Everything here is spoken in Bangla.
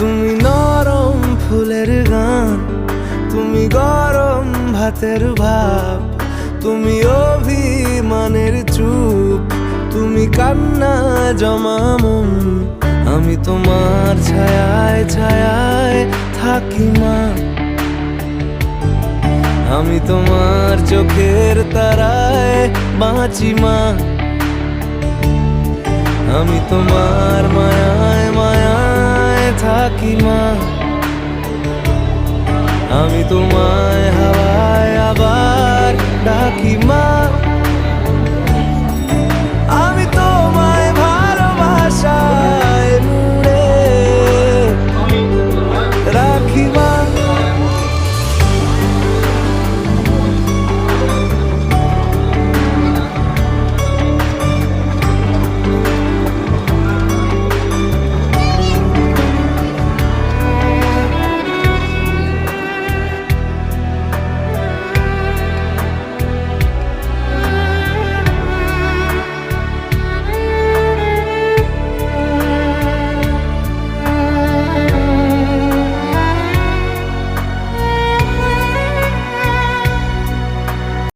তুমি নরম ফুলের গান, তুমি গরম ভাতের ভাব, তুমি অভিমানের চুপ, তুমি কান্না জমা মন। আমি তোমার ছায়ায় ছায়ায় থাকি মা, আমি তোমার চোখের তারায় বাঁচি মা, আমি তোমার মায়ায় মায়ায় থাকি মা, আমি তোমায় হাওয়ায় আবার ডাকি মা।